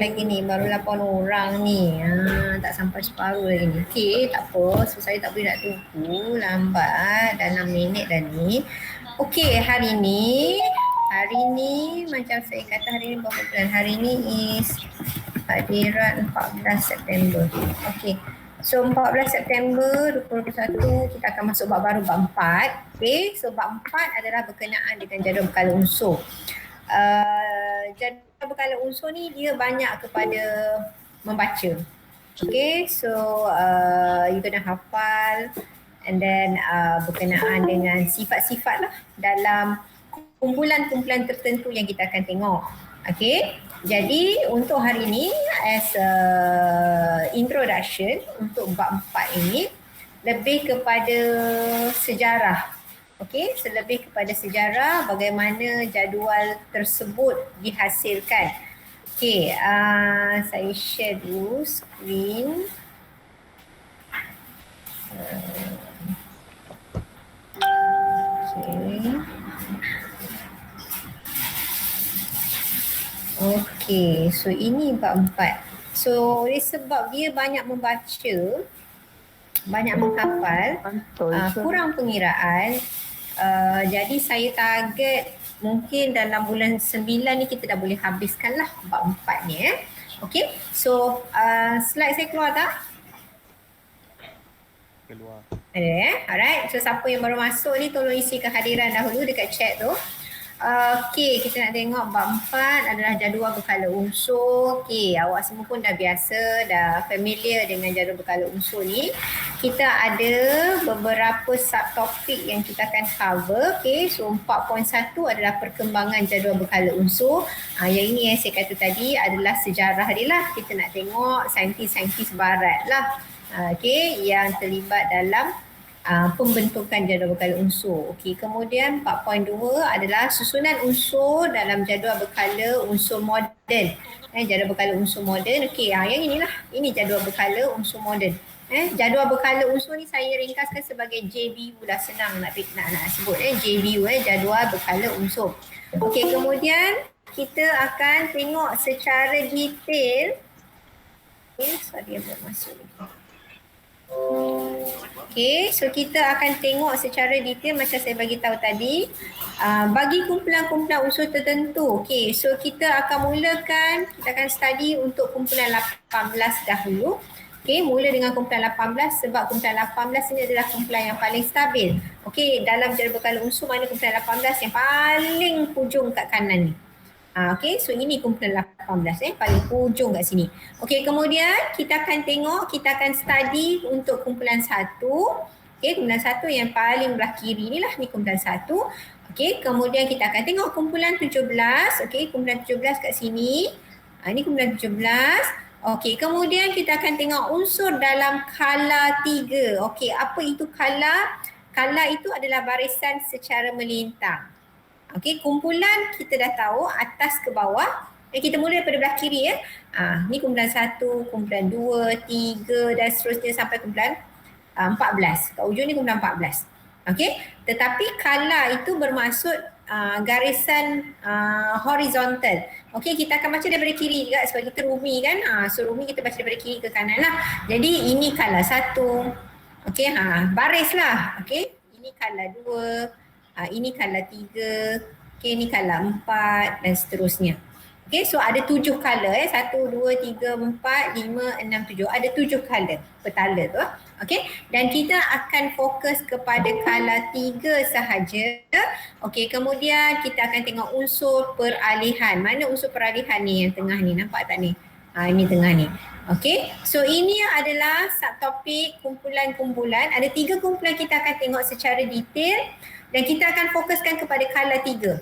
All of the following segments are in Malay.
lagi ni, baru 8 orang ni. Tak sampai separuh lagi ni. Okey, tak apa. So, saya tak boleh nak tunggu lambat. Dah 6 minit dah ni. Okey, hari ni macam saya kata hari ni berapa bulan? Hari ni is hadiran 14 September. Okey. So 14 September 2021 kita akan masuk bab baru, bab 4. Okey, so bab 4 adalah berkenaan dengan jadual berkala unsur. Jadual berkala unsur ni dia banyak kepada membaca. Okay, so you kena hafal and then berkenaan dengan sifat-sifat lah dalam kumpulan-kumpulan tertentu yang kita akan tengok. Okay, jadi untuk hari ni as introduction untuk bab 4 ini lebih kepada sejarah. Okey, selebih kepada sejarah bagaimana jadual tersebut dihasilkan. Okey, saya share dulu skrin. Okey, so ini bab 4. So oleh sebab dia banyak membaca, banyak menghafal, kurang pengiraan, jadi saya target mungkin dalam bulan 9 ni kita dah boleh habiskan lah bab 4 ni. Okay, so slide saya keluar tak? Keluar. Ada alright, so siapa yang baru masuk ni tolong isi kehadiran dahulu dekat chat tu. Okay, kita nak tengok bab 4 adalah jadual berkala unsur. Okay, awak semua pun dah biasa, dah familiar dengan jadual berkala unsur ni. Kita ada beberapa subtopik yang kita akan cover. Okay, so 4.1 adalah perkembangan jadual berkala unsur. Yang ini yang saya kata tadi adalah sejarah dia lah. Kita nak tengok saintis-saintis barat lah. Okay, yang terlibat dalam pembentukan jadual berkala unsur. Okey, kemudian 4.2 adalah susunan unsur dalam jadual berkala unsur moden. Jadual berkala unsur moden. Okey, yang inilah. Ini jadual berkala unsur moden. Jadual berkala unsur ni saya ringkaskan sebagai JBU lah, senang nak sebut. JBU, jadual berkala unsur. Okey, kemudian kita akan tengok secara detail. Okay, sorry yang belum masuk ni. Okay, so kita akan tengok secara detail macam saya bagi tahu tadi, bagi kumpulan-kumpulan unsur tertentu. Okay, so kita akan mulakan, kita akan study untuk kumpulan 18 dahulu. Okay, mula dengan kumpulan 18 sebab kumpulan 18 ini adalah kumpulan yang paling stabil. Okay, dalam jadual berkala unsur mana kumpulan 18 yang paling hujung kat kanan ni. Okay, so ini kumpulan 18 paling hujung kat sini. Okay, kemudian kita akan tengok, kita akan study untuk kumpulan 1. Okay, kumpulan 1 yang paling belah kiri ni lah, ni kumpulan 1. Okay, kemudian kita akan tengok kumpulan 17. Okay, kumpulan 17 kat sini. Ini kumpulan 17. Okay, kemudian kita akan tengok unsur dalam kala 3. Okay, apa itu kala? Kala itu adalah barisan secara melintang. Okey, kumpulan kita dah tahu atas ke bawah. Kita mula daripada belah kiri ya. Ni kumpulan 1, kumpulan 2, 3 dan seterusnya sampai kumpulan 14. Kat ujung ni kumpulan 14. Okey, tetapi kala itu bermaksud garisan horizontal. Okey, kita akan baca daripada kiri juga sebab kita rumi kan. So rumi kita baca daripada kiri ke kanan lah. Jadi ini kala 1. Okey, baris lah. Okey, ini kala 2. Ini kala 3, okay, ini kala 4 dan seterusnya. Okay, so ada 7 kala 1, 2, 3, 4, 5, 6, 7. Ada 7 kala petala tu. Okay, dan kita akan fokus kepada kala 3 sahaja. Okay, kemudian kita akan tengok unsur peralihan. Mana unsur peralihan ni yang tengah ni, nampak tak ni? Ini tengah ni. Okay, so ini adalah subtopik kumpulan-kumpulan. Ada 3 kumpulan kita akan tengok secara detail. Dan kita akan fokuskan kepada kala 3.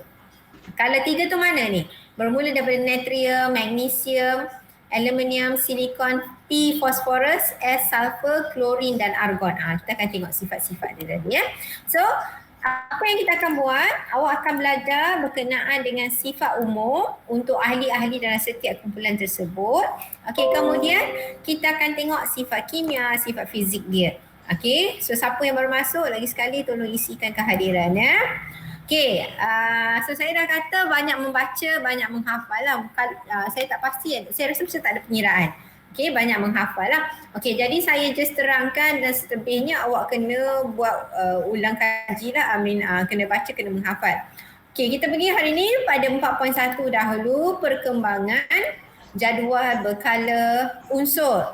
Kala 3 tu mana ni? Bermula daripada natrium, magnesium, aluminium, silikon, P fosforus, S sulfur, klorin dan argon. Kita akan tengok sifat-sifat dia tadi ya. So, apa yang kita akan buat? Awak akan belajar berkenaan dengan sifat umum untuk ahli-ahli dalam setiap kumpulan tersebut. Okey, kemudian kita akan tengok sifat kimia, sifat fizik dia. Okay, so siapa yang baru masuk lagi sekali tolong isikan kehadiran ya. Okay, so saya dah kata banyak membaca, banyak menghafal lah. Saya tak pasti, saya rasa macam tak ada pengiraan. Okay, banyak menghafal lah. Okay, jadi saya just terangkan dan selebihnya awak kena buat ulang kaji lah. Kena baca, kena menghafal. Okay, kita pergi hari ni pada 4.1 dahulu, perkembangan jadual berkala unsur.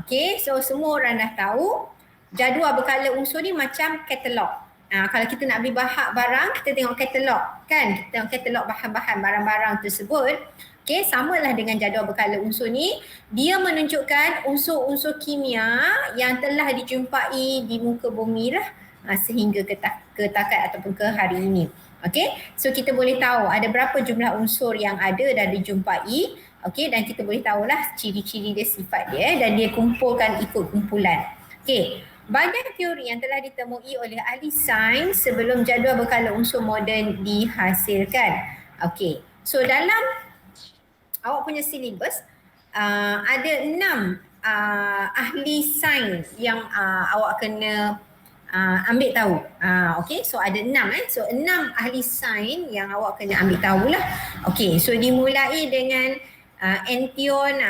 Okay, so semua orang dah tahu jadual berkala unsur ni macam katalog. Kalau kita nak beli barang, kita tengok katalog kan, kita tengok katalog bahan-bahan barang-barang tersebut. Okay, samalah dengan jadual berkala unsur ni, dia menunjukkan unsur-unsur kimia yang telah dijumpai di muka bumi lah sehingga ke takat ataupun ke hari ini. Okay, so kita boleh tahu ada berapa jumlah unsur yang ada dan dijumpai. Okay, dan kita boleh tahulah ciri-ciri dia, sifat dia, dan dia kumpulkan ikut kumpulan. Okay, banyak teori yang telah ditemui oleh ahli sains sebelum jadual berkala unsur moden dihasilkan. Okey, so dalam awak punya silibus ada 6 ahli sains yang awak kena ambil tahu. Okey, so ada 6 So 6 ahli sains yang awak kena ambil tahulah. Okey, so dimulai dengan Antion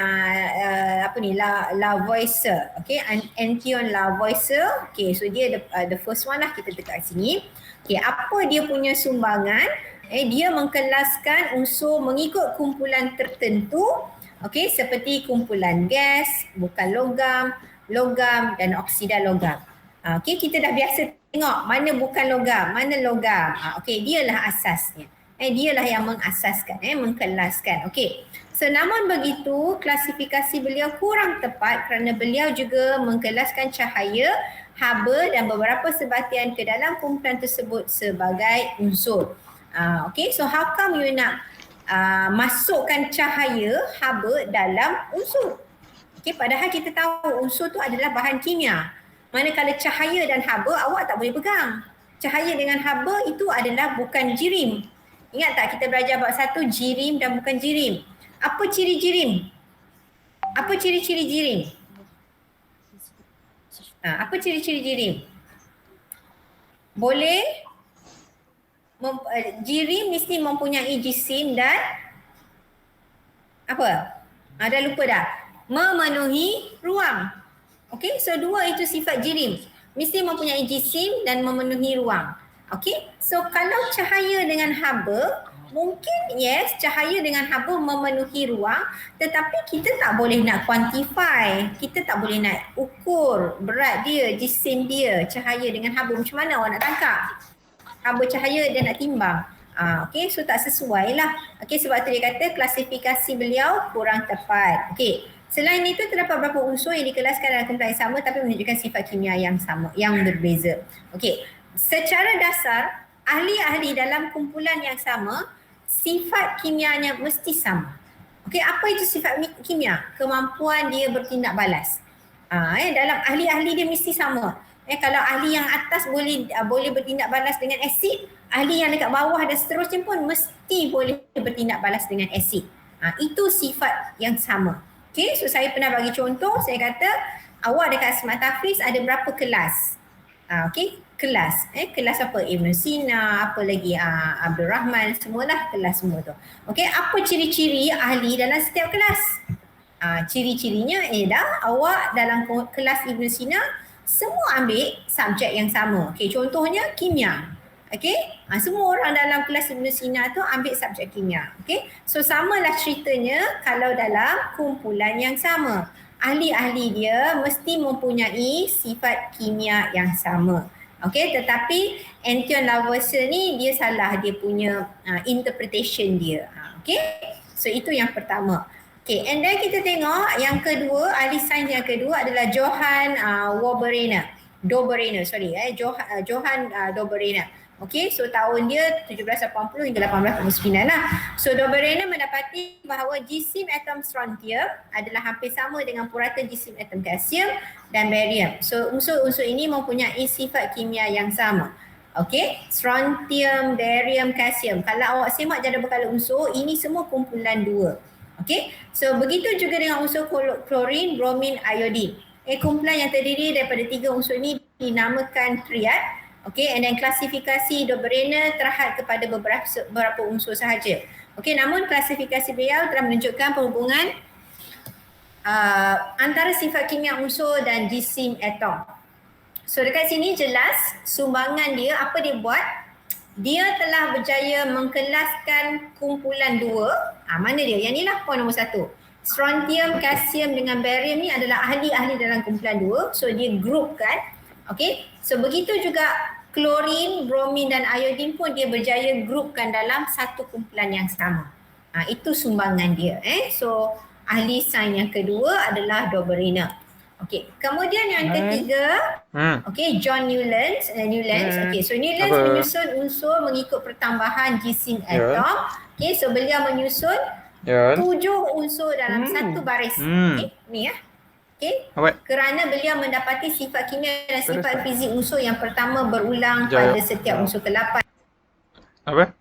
Lavoisier. Okay, Antion Lavoisier. Okay, so dia the first one lah, kita dekat sini. Okay, apa dia punya sumbangan? Dia mengkelaskan unsur mengikut kumpulan tertentu. Okay, seperti kumpulan gas, bukan logam, logam dan oksida logam. Okay, kita dah biasa tengok mana bukan logam, mana logam. Okay, dialah asasnya. Dialah yang mengasaskan, mengkelaskan. Okay. So namun begitu, klasifikasi beliau kurang tepat kerana beliau juga mengkelaskan cahaya, haba dan beberapa sebatian ke dalam kumpulan tersebut sebagai unsur. Okay, so how come you nak masukkan cahaya, haba dalam unsur? Okay, padahal kita tahu unsur tu adalah bahan kimia. Manakala cahaya dan haba awak tak boleh pegang. Cahaya dengan haba itu adalah bukan jirim. Ingat tak kita belajar bab 1 jirim dan bukan jirim? Apa ciri jirim? Apa ciri-ciri jirim? Apa ciri-ciri jirim? Boleh jirim mesti mempunyai jisim dan apa? Dah lupa dah. Memenuhi ruang. Okey, so 2 itu sifat jirim. Mesti mempunyai jisim dan memenuhi ruang. Okey, so kalau cahaya dengan haba, mungkin yes, cahaya dengan haba memenuhi ruang, tetapi kita tak boleh nak quantify, kita tak boleh nak ukur berat dia, jisim dia, cahaya dengan haba. Macam mana awak nak tangkap? Haba cahaya dia nak timbang. Okay, so tak sesuai lah. Okay, sebab tu dia kata klasifikasi beliau kurang tepat. Okay, selain itu terdapat beberapa unsur yang dikelaskan dalam kumpulan yang sama tapi menunjukkan sifat kimia yang sama, yang berbeza. Okay, secara dasar ahli-ahli dalam kumpulan yang sama sifat kimianya mesti sama. Okey, apa itu sifat kimia? Kemampuan dia bertindak balas. Dalam ahli-ahli dia mesti sama. Kalau ahli yang atas boleh bertindak balas dengan asid, ahli yang dekat bawah dan seterusnya pun mesti boleh bertindak balas dengan asid. Itu sifat yang sama. Okey, so saya pernah bagi contoh, saya kata awak dekat Smart Hafiz ada berapa kelas? Okey, kelas. Kelas apa? Ibn Sina, apa lagi? Abdul Rahman, semualah kelas semua tu. Okey, apa ciri-ciri ahli dalam setiap kelas? Ciri-cirinya dah awak dalam kelas Ibn Sina semua ambil subjek yang sama. Okey, contohnya kimia. Okey, semua orang dalam kelas Ibn Sina tu ambil subjek kimia. Okey, so samalah ceritanya kalau dalam kumpulan yang sama. Ahli-ahli dia mesti mempunyai sifat kimia yang sama. Okey, tetapi Antion Lavoisier ni dia salah dia punya interpretation dia. Okey, so itu yang pertama. Okey, and then kita tengok yang kedua, ahli sains yang kedua adalah Johann Dobereiner. Johann Dobereiner. Okey, so tahun dia 1780 hingga 1849 lah. So Dobereiner mendapati bahawa jisim atom strontium adalah hampir sama dengan purata jisim atom kalsium dan barium. So unsur-unsur ini mempunyai sifat kimia yang sama. Okey, strontium, barium, kalsium. Kalau awak semak jadual berkala unsur, ini semua kumpulan 2. Okey, so begitu juga dengan unsur klorin, bromin, iodin. Kumpulan yang terdiri daripada 3 unsur ini dinamakan triad. Okay, and then klasifikasi Dobereiner terhad kepada beberapa unsur sahaja. Okay, namun klasifikasi beliau telah menunjukkan perhubungan antara sifat kimia unsur dan jisim atom. So dekat sini jelas sumbangan dia, apa dia buat? Dia telah berjaya mengkelaskan kumpulan 2. Mana dia? Yang inilah poin nombor 1. Strontium, kalsium dengan barium ni adalah ahli-ahli dalam kumpulan 2. So dia grupkan. Okay. So begitu juga klorin, bromin dan iodin pun dia berjaya grupkan dalam satu kumpulan yang sama. Itu sumbangan dia. So ahli sains yang kedua adalah Dobereiner. Okey, kemudian yang ketiga, okey, John Newlands. Okey, so Newlands menyusun unsur mengikut pertambahan jisim atom. Okey, so beliau menyusun 7 unsur dalam satu baris. Okey, ni ya. Okey, kerana beliau mendapati sifat kimia dan sifat fizik unsur yang pertama berulang pada setiap unsur ke-8. Apa?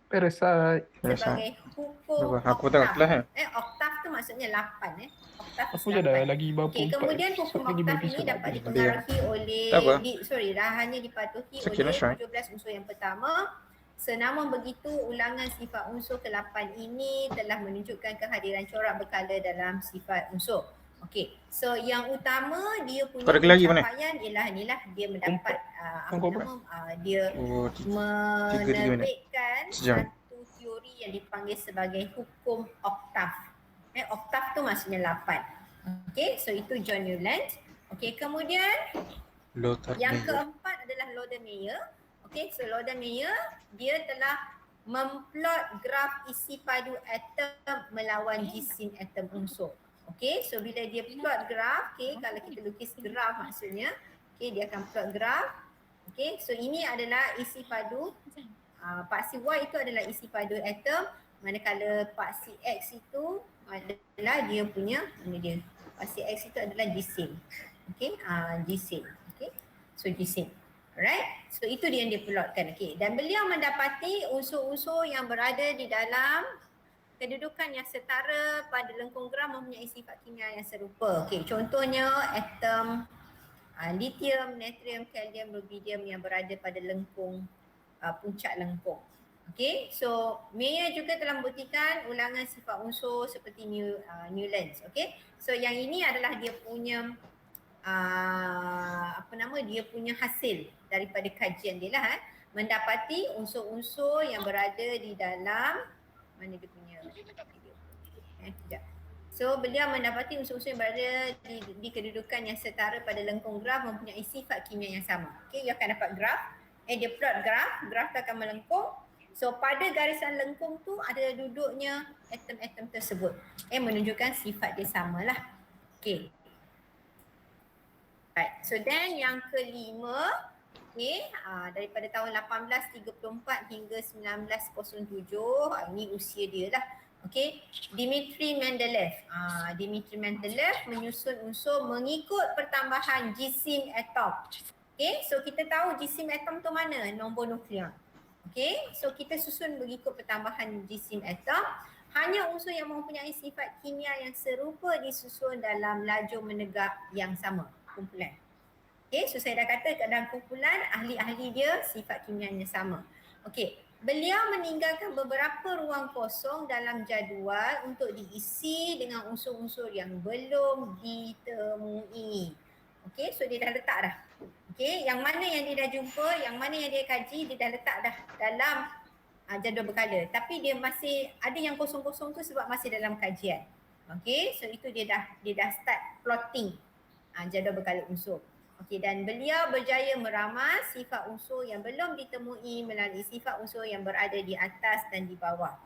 Parasite. Sebagai hukum Aku tengok kelas oktav tu maksudnya 8 oktav Aku je dah lagi bab Okey, kemudian hukum oktav ini dapat dipengaruhi oleh hanya dipatuhi oleh 17 unsur yang pertama. Namun begitu, ulangan sifat unsur ke-8 ini telah menunjukkan kehadiran corak berkala dalam sifat unsur. Okey, so yang utama dia punya pencapaian ialah inilah dia mendapat dia menerbitkan satu teori yang dipanggil sebagai hukum oktav. Oktav tu maksudnya 8. Okey, so itu John Newlands. Okey, kemudian yang keempat adalah Lodemeyer. Okey, so Lodemeyer dia telah memplot graf isi padu atom melawan jisim atom unsur. Okey, so bila dia plot graf, kalau kita lukis graf maksudnya, dia akan plot graf. Okey, so ini adalah isi padu. Paksi Y itu adalah isi padu atom, manakala paksi X itu adalah dia punya, paksi X itu adalah jisim. Okey, jisim. Okey, so jisim. Alright, so itu dia yang dia plotkan. Okey, dan beliau mendapati unsur-unsur yang berada di dalam kedudukan yang setara pada lengkung gram mempunyai sifat kimia yang serupa. Okey, contohnya atom lithium, natrium, kalium, rubidium yang berada pada lengkung puncak lengkung. Okey, so Meyer juga telah membuktikan ulangan sifat unsur seperti Newlands. Okey, so yang ini adalah dia punya dia punya hasil daripada kajian dia lah, mendapati unsur-unsur yang berada di dalam mana dia punya sekejap. So beliau mendapati unsur-unsur yang berada di kedudukan yang setara pada lengkung graf mempunyai sifat kimia yang sama. Okey, you akan dapat graf. Dia plot graf tu akan melengkung. So pada garisan lengkung tu ada duduknya atom-atom tersebut. Menunjukkan sifat dia samalah. Okey. Right. So then yang kelima, daripada tahun 1834 hingga 1907, ini usia dia lah. Okey, Dmitri Mendeleev. Dmitri Mendeleev menyusun unsur mengikut pertambahan jisim atom. Okey, so kita tahu jisim atom tu mana? Nombor nukleon. Okey, so kita susun mengikut pertambahan jisim atom. Hanya unsur yang mempunyai sifat kimia yang serupa disusun dalam lajur menegak yang sama, kumpulan. Okey, so saya dah kata dalam kumpulan ahli-ahli dia sifat kimianya sama. Okey, beliau meninggalkan beberapa ruang kosong dalam jadual untuk diisi dengan unsur-unsur yang belum ditemui. Okey, so dia dah letak dah. Okey, yang mana yang dia dah jumpa, yang mana yang dia kaji, dia dah letak dah dalam jadual berkala. Tapi dia masih ada yang kosong-kosong tu sebab masih dalam kajian. Okey, so itu dia dah start plotting jadual berkala unsur. Okey, dan beliau berjaya meramas sifat unsur yang belum ditemui melalui sifat unsur yang berada di atas dan di bawah.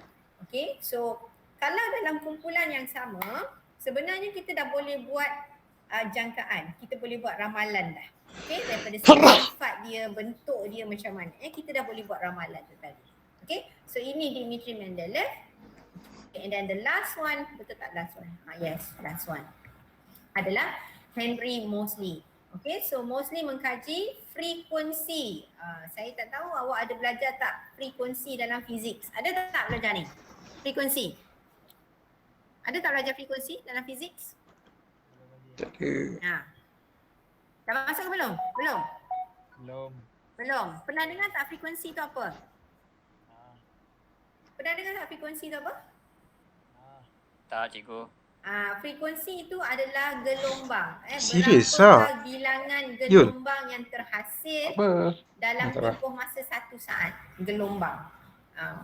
Okey, so kalau dalam kumpulan yang sama, sebenarnya kita dah boleh buat jangkaan. Kita boleh buat ramalan dah. Okey, daripada sifat dia, bentuk dia macam mana. Kita dah boleh buat ramalan tu tadi. Okey, so ini Dmitri Mendeleev. And then the last one, betul tak last one? Yes, last one adalah Henry Moseley. Okay, so Moseley mengkaji frekuensi. Saya tak tahu awak ada belajar tak frekuensi dalam fizik. Ada tak belajar ni? Frekuensi. Ada tak belajar frekuensi dalam fizik? Tak ada. Dah masuk ke belum? Belum? Belum. Belum. Pernah dengar tak frekuensi tu apa? Pernah dengar tak frekuensi tu apa? Tak cikgu. Frekuensi itu adalah gelombang. Serius Berapakah bilangan gelombang yang terhasil Apa? dalam Tak lah. tempoh masa 1 saat. Gelombang.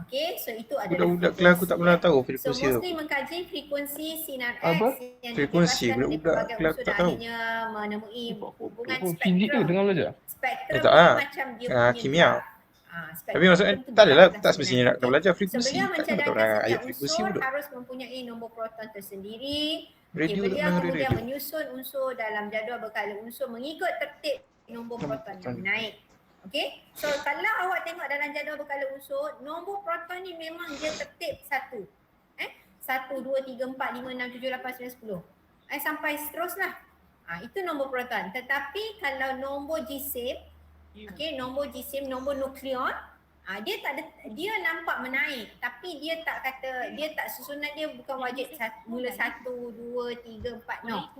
Okay, so itu adalah Budak-budak kelas aku tak pernah tahu So frekuensi tu. mostly mengkaji frekuensi sinar Apa? X yang Frekuensi, dibebaskan oleh budak-budak pelbagai kelas unsur tak dan tahu. akhirnya menemui hubungan Fizik ke spektrum. tengah belajar? Spektrum Tak ni lah. macam dia punya Kimia. gerak. Tapi maksudnya tak adalah, tak semestinya nak kena belajar So frekuensi. beliau Tak tak mencadangkan pernah setiap ayat frekuensi unsur pun. harus mempunyai nombor proton tersendiri. Radio tak Beliau pernah kemudian radio. menyusun unsur dalam jadual berkala unsur mengikut tertib nombor proton yang naik. Okey, so kalau awak tengok dalam jadual berkala unsur, nombor proton ni memang dia tertib satu. 1, 2, 3, 4, 5, 6, 7, 8, 9, 10. Sampai seteruslah. Itu nombor proton. Tetapi kalau nombor jisim, okey, nombor jisim, nombor nukleon, dia tak ada, dia nampak menaik tapi dia tak kata, dia tak susunan dia bukan wajib mula 1, 2, 3, 4, no.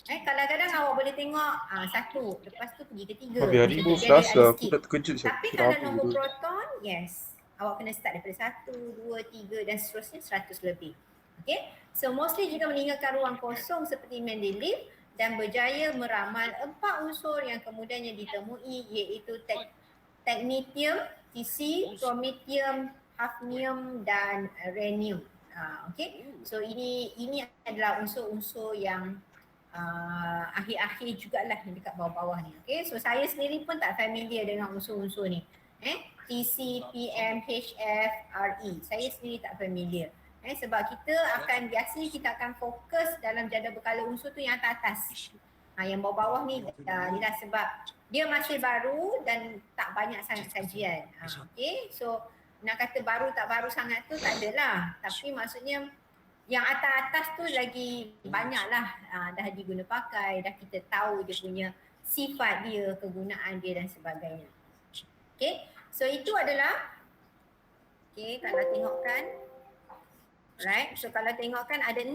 Kadang-kadang awak boleh tengok 1, lepas tu pergi ke 3. Tapi hari Dia tu ada selasa aku skip. dah terkejut siapa Tapi kira kalau apa nombor gitu. proton, yes, awak kena start daripada 1, 2, 3 dan seterusnya 100 lebih. Okay, so mostly juga meninggalkan ruang kosong seperti Mendeleev dan berjaya meramal 4 unsur yang kemudiannya ditemui, iaitu technetium, Tc, chromium, hafnium dan rhenium. Okay, so ini adalah unsur-unsur yang akhir-akhir jugalah yang dekat bawah-bawah ni. Okay, so saya sendiri pun tak familiar dengan unsur-unsur ni. Tc, Pm, Hf, Re. Saya sendiri tak familiar. Sebab kita akan fokus dalam jadual berkala unsur tu yang atas. Yang bawah-bawah ni inilah sebab dia masih baru dan tak banyak sangat kajian. Okay, so nak kata baru tak baru sangat tu tak adalah. Tapi maksudnya yang atas-atas tu lagi banyaklah dah diguna pakai, dah kita tahu dia punya sifat dia, kegunaan dia dan sebagainya. Okay, so itu adalah, okay, kalau tengokkan, right, so kalau tengokkan ada 6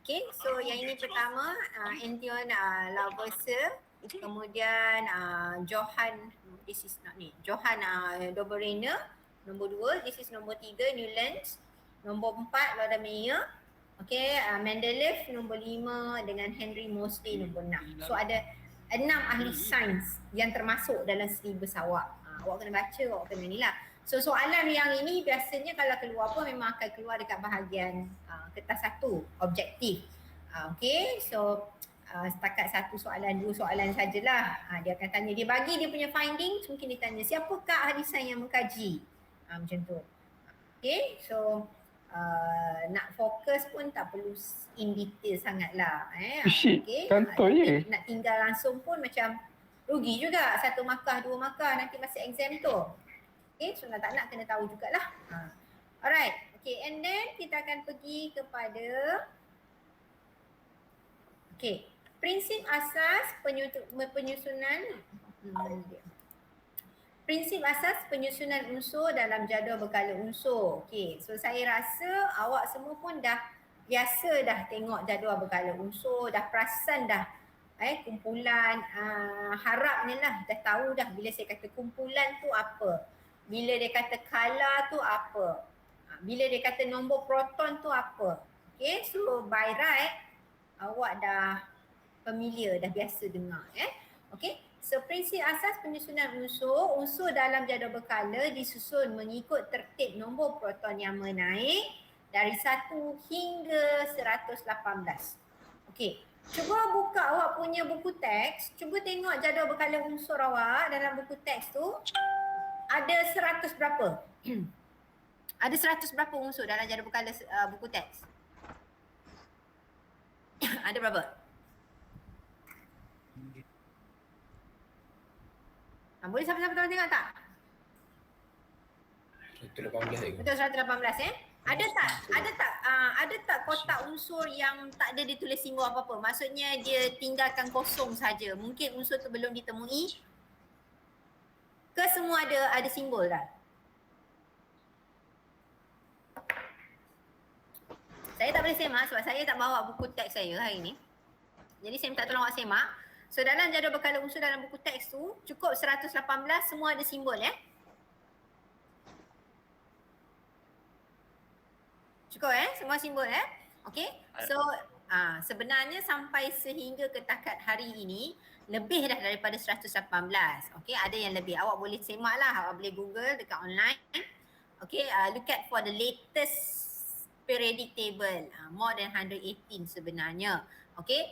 okay, so yang ini pertama Antion Lavoisier, kemudian Johann, this is not ni, Johann Dobereiner, nombor 2, this is nombor 3, Newlands, nombor 4, Loda Meyer, okay, Mendeleev nombor 5 dengan Henry Moseley nombor 6. So ada 6 ahli sains yang termasuk dalam silibus awak. Awak kena baca, awak kena ni lah. So soalan yang ini biasanya kalau keluar pun memang akan keluar dekat bahagian kertas 1, objektif. Okay, so setakat 1 soalan, 2 soalan sajalah. Dia akan tanya, dia bagi dia punya findings, mungkin dia tanya siapakah ahli sains yang mengkaji, macam tu. Okay, so nak fokus pun tak perlu in detail sangatlah. Okay, kantor je. nak tinggal langsung pun macam rugi juga, 1 markah, 2 markah nanti masa exam tu. Okay, so nak tak nak kena tahu jugalah. Alright, okay, and then kita akan pergi kepada prinsip asas penyusunan prinsip asas penyusunan unsur dalam jadual berkala unsur. Okay, so saya rasa awak semua pun dah biasa dah tengok jadual berkala unsur, dah perasan dah kumpulan, harapnya lah dah tahu dah bila saya kata kumpulan tu apa, bila dia kata kala tu apa, bila dia kata nombor proton tu apa. Okay, so by right awak dah familiar, dah biasa dengar. Okay, so prinsip asas penyusunan unsur dalam jadual berkala disusun mengikut tertib nombor proton yang menaik dari 1 hingga 118. Okay, cuba buka awak punya buku teks, cuba tengok jadual berkala unsur awak dalam buku teks tu. Ada 100 berapa? Ada 100 berapa unsur dalam jadual berkala buku teks? Ada berapa? Boleh siapa-siapa tengok tak? 118 Betul 118 Ada tak kotak unsur yang tak ada ditulis simbol apa-apa? Maksudnya dia tinggalkan kosong saja. Mungkin unsur tu belum ditemui. Ke semua ada simbol dah? Saya tak boleh semak sebab saya tak bawa buku teks saya hari ni. Jadi saya minta tolong awak semak. So dalam jadual berkala unsur dalam buku teks tu cukup 118 semua ada simbol Cukup semua simbol Okay. So sebenarnya sampai sehingga ke takat hari ini lebih dah daripada 118. Okay, ada yang lebih. Awak boleh semak lah, awak boleh google dekat online. Okay, look at for the latest periodic table, more than 118 sebenarnya. Okay,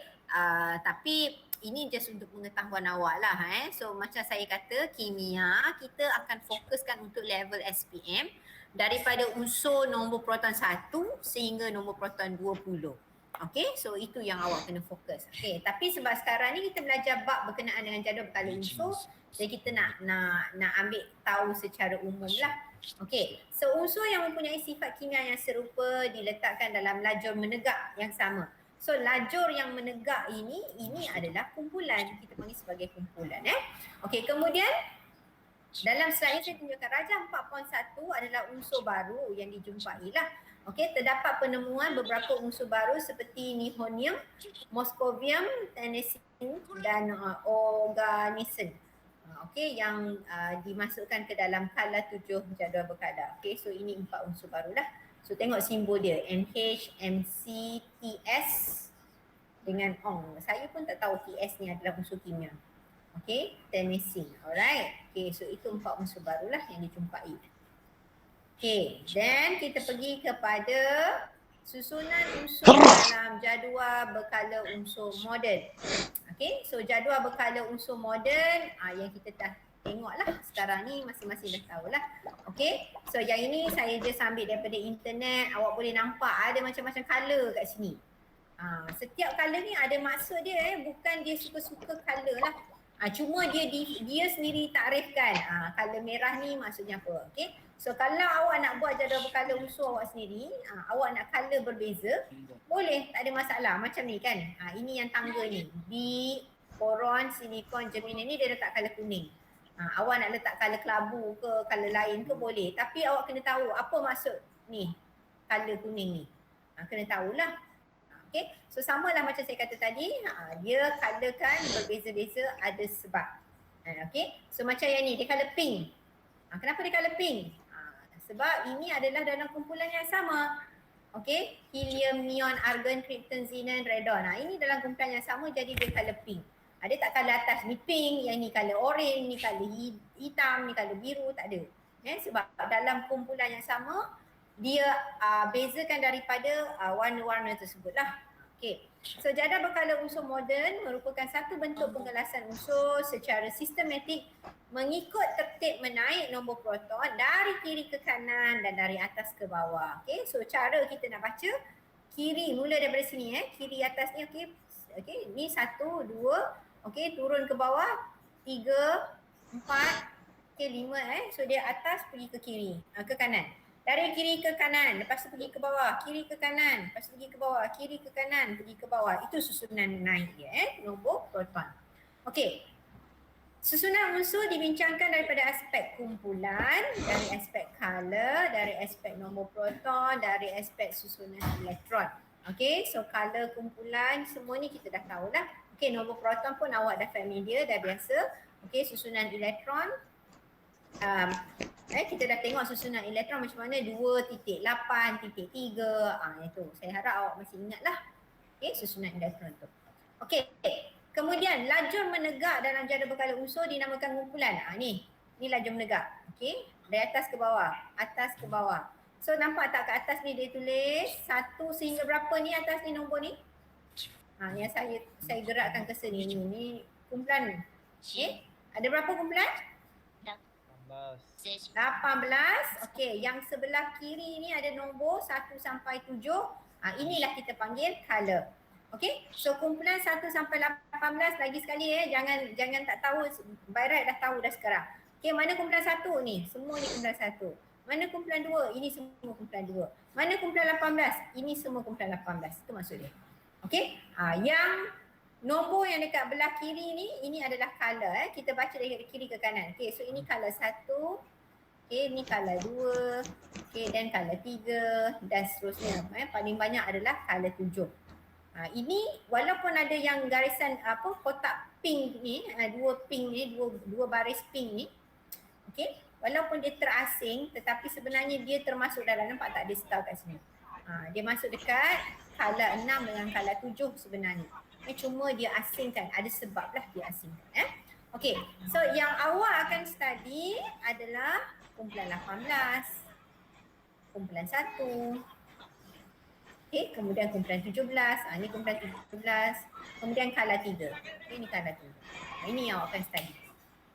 tapi ini just untuk pengetahuan awak lah. So macam saya kata, kimia kita akan fokuskan untuk level SPM daripada unsur nombor proton 1 sehingga nombor proton 20. Okay, so itu yang awak kena fokus. Okay, tapi sebab sekarang ni kita belajar bab berkenaan dengan jadual berkala unsur, jadi kita nak ambil tahu secara umum lah. Okay, so unsur yang mempunyai sifat kimia yang serupa diletakkan dalam lajur menegak yang sama. So lajur yang menegak ini adalah kumpulan, kita panggil sebagai kumpulan. Okay, kemudian dalam slide ini saya tunjukkan rajah 4.1 adalah unsur baru yang dijumpai lah. Okey, terdapat penemuan beberapa unsur baru seperti nihonium, moscovium, tennessine dan organisin. Okey, yang dimasukkan ke dalam kala 7 jadual berkala. Okey, so ini 4 unsur barulah. So tengok simbol dia, NH, MC, TS dengan ONG. Saya pun tak tahu TS ni adalah unsur kimia. Okey, tennessine. Alright. Okey, so itu 4 unsur barulah yang dijumpai. Okay, then kita pergi kepada susunan unsur dalam jadual berkala unsur moden. Okay, so jadual berkala unsur moden yang kita dah tengok lah sekarang ni, masing-masing dah tahu lah. Okay, so yang ini saya just ambil daripada internet. Awak boleh nampak ada macam-macam colour kat sini. Setiap colour ni ada maksud dia bukan dia suka-suka colour lah. Cuma dia sendiri takrifkan colour merah ni maksudnya apa. Okay, so kalau awak nak buat jadual berkala unsur awak sendiri, awak nak colour berbeza, boleh, tak ada masalah. Macam ni kan, ini yang tangga ni, di boron, silikon, germanium ni dia letak colour kuning. Awak nak letak colour kelabu ke, colour lain ke boleh, tapi awak kena tahu apa maksud ni colour kuning ni, kena tahulah. Okay, so samalah macam saya kata tadi, dia colourkan berbeza-beza ada sebab. Okay, so macam yang ni, dia colour pink. Kenapa dia colour pink? Sebab ini adalah dalam kumpulan yang sama. Okay, helium, neon, argon, krypton, xenon, radon. Ini dalam kumpulan yang sama jadi dia colour pink. Dia tak colour atas ni pink, yang ni colour orange, ni colour hitam, ni colour biru, tak ada. Sebab dalam kumpulan yang sama, dia bezakan daripada warna-warna tersebut lah. Okay. So jadual berkala unsur moden merupakan satu bentuk penggelasan unsur secara sistematik mengikut tertib menaik nombor proton dari kiri ke kanan dan dari atas ke bawah. Okay. So cara kita nak baca, kiri mula daripada sini kiri atas ni. Okay. Okay. Ni 1, 2. Okay. Turun ke bawah 3, 4. Okay. 5. So dia atas pergi ke kiri, ke kanan. Dari kiri ke kanan, lepas tu pergi ke bawah, kiri ke kanan, lepas tu pergi ke bawah, kiri ke kanan, pergi ke bawah. Itu susunan naik dia, nombor proton. Okey. Susunan unsur dibincangkan daripada aspek kumpulan, dari aspek color, dari aspek nombor proton, dari aspek susunan elektron. Okey, so color kumpulan semua ni kita dah tahulah. Okey, nombor proton pun awak dah familiar, dah biasa. Okey, susunan elektron. Kita dah tengok susunan elektron macam mana 2.8.3. Itu saya harap awak masih ingat lah. Okay, susunan elektron tu. Okay, kemudian lajur menegak dalam jadual berkala unsur dinamakan kumpulan. Ni lajur menegak. Okay, dari atas ke bawah, atas ke bawah. So nampak tak kat atas ni dia tulis 1 sehingga berapa ni atas ni nombor ni? Yang saya gerakkan ke sini ni kumpulan. Okay, ada berapa kumpulan? 18. Okey, yang sebelah kiri ni ada nombor 1 sampai 7. Inilah kita panggil color. Okey, so kumpulan 1 sampai 18 lagi sekali jangan tak tahu, by right dah tahu dah sekarang. Okey, mana kumpulan 1 ni? Semua ni kumpulan 1. Mana kumpulan 2? Ini semua kumpulan 2. Mana kumpulan 18? Ini semua kumpulan 18. Itu maksud dia. Okey, yang nombor yang dekat belah kiri ni, ini adalah color. Kita baca dari kiri ke kanan. Okay, so ini color 1. Okay, ini color 2. Okay, dan color 3 dan seterusnya. Paling banyak adalah color 7. Ini walaupun ada yang garisan kotak pink ni, dua pink ni, dua baris pink ni. Okey, walaupun dia terasing tetapi sebenarnya dia termasuk dalam, nampak tak dia star kat sini. Dia masuk dekat color 6 dengan color 7 sebenarnya. Cuma dia asingkan, ada sebab lah dia asingkan. Okey, so yang awak akan study adalah kumpulan 18, kumpulan 1. Okey, kemudian kumpulan 17, ni kumpulan 17, kemudian color 3. Okay, ni color 3. Ini yang awak akan study.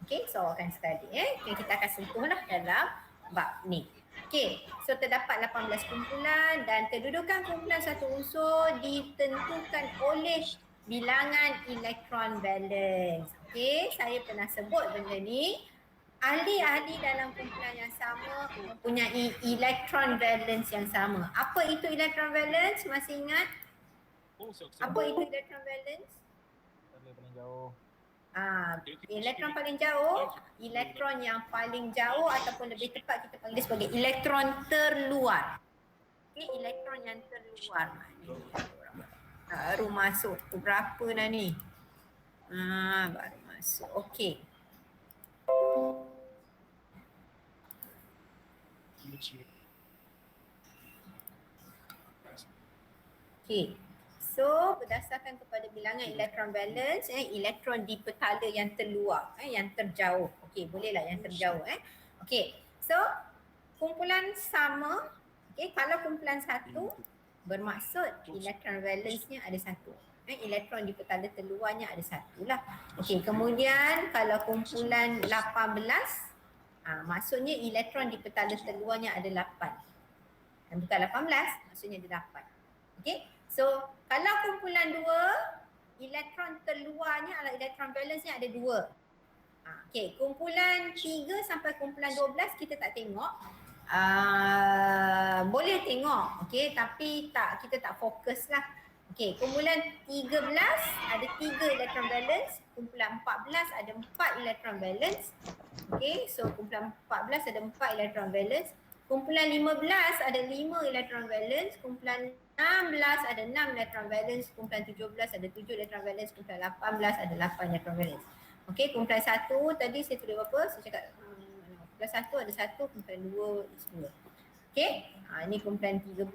Okey, so awak akan study. Okay, kita akan sentuh lah dalam bab ni. Okey, so terdapat 18 kumpulan dan kedudukan kumpulan satu unsur ditentukan oleh bilangan elektron valence. Okey, saya pernah sebut benda ni. Ahli-ahli dalam kumpulan yang sama mempunyai elektron valence yang sama. Apa itu elektron valence? Masih ingat? Apa itu elektron valence? Paling jauh. Elektron paling jauh, elektron yang paling jauh ataupun lebih tepat kita panggil sebagai elektron terluar. Okay, elektron yang terluar. Baru masuk. Berapa dah ni? Baru masuk. Okey. Okey. So berdasarkan kepada bilangan elektron valence, elektron di petala yang terluar, yang terjauh. Okey, bolehlah yang terjauh. Okey. So kumpulan sama, okey, kalau kumpulan satu bermaksud elektron valence-nya ada satu. Elektron di petala terluarnya ada satu lah. Okey, kemudian kalau kumpulan 18, maksudnya elektron di petala terluarnya ada 8. Dan bukan 18, maksudnya ada 8. Okey, so kalau kumpulan 2, elektron terluarnya adalah elektron valence-nya ada 2. Okey, kumpulan 3 sampai kumpulan 12 kita tak tengok. Boleh tengok, okey, tapi kita tak fokus lah. Okey, kumpulan 13 ada 3 elektron valence, kumpulan 14 ada 4 elektron valence. Okey, so kumpulan 14 ada 4 elektron valence. Kumpulan 15 ada 5 elektron valence, kumpulan 16 ada 6 elektron valence, kumpulan 17 ada 7 elektron valence, kumpulan 18 ada 8 elektron valence. Okey, kumpulan 1 tadi saya tulis apa? Saya cakap kumpulan 1 ada 1, kumpulan 2 is 2. Okey, ini kumpulan 13,